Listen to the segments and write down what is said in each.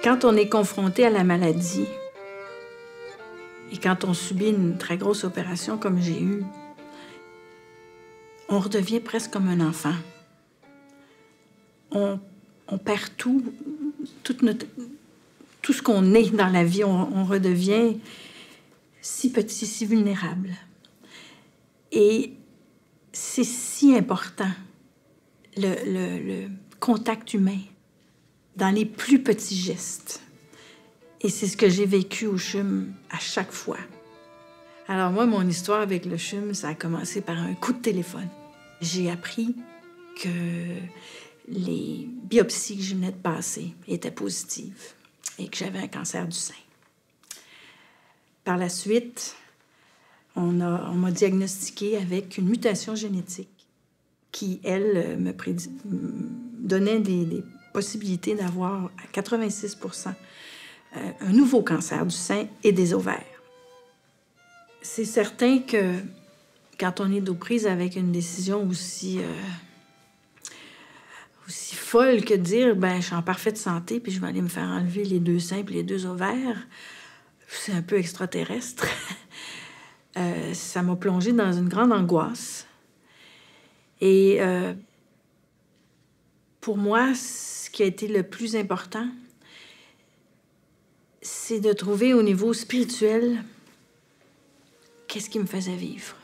Quand on est confronté à la maladie et quand on subit une très grosse opération comme j'ai eu, on redevient presque comme un enfant. On perd tout ce qu'on est dans la vie. On redevient si petit, si vulnérable. Et c'est si important, le contact humain, dans les plus petits gestes. Et c'est ce que j'ai vécu au CHUM à chaque fois. Alors moi, mon histoire avec le CHUM, ça a commencé par un coup de téléphone. J'ai appris que les biopsies que je venais de passer étaient positives et que j'avais un cancer du sein. Par la suite, on m'a diagnostiqué avec une mutation génétique qui, elle, me donnait des possibilités d'avoir à 86 % un nouveau cancer du sein et des ovaires. C'est certain que quand on est aux prises avec une décision aussi folle que de dire, ben, je suis en parfaite santé puis je vais aller me faire enlever les 2 seins et les 2 ovaires, c'est un peu extraterrestre. Ça m'a plongée dans une grande angoisse. Et pour moi, ce qui a été le plus important, c'est de trouver au niveau spirituel qu'est-ce qui me faisait vivre.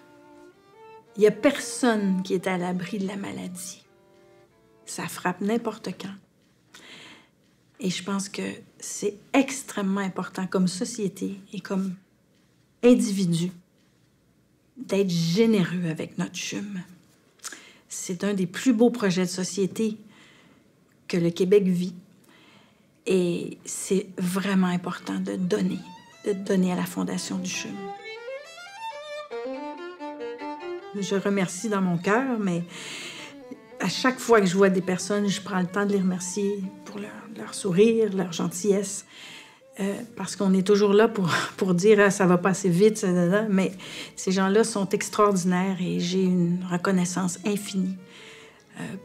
Il n'y a personne qui est à l'abri de la maladie. Ça frappe n'importe quand. Et je pense que c'est extrêmement important comme société et comme individu d'être généreux avec notre CHUM. C'est un des plus beaux projets de société que le Québec vit. Et c'est vraiment important de donner à la Fondation du CHUM. Je remercie dans mon cœur, mais à chaque fois que je vois des personnes, je prends le temps de les remercier pour leur sourire, leur gentillesse, parce qu'on est toujours là pour dire ah, « ça va pas assez vite », mais ces gens-là sont extraordinaires et j'ai une reconnaissance infinie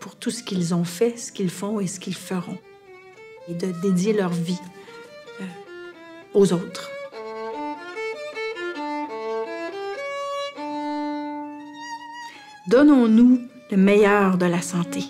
pour tout ce qu'ils ont fait, ce qu'ils font et ce qu'ils feront, et de dédier leur vie aux autres. Donnons-nous le meilleur de la santé.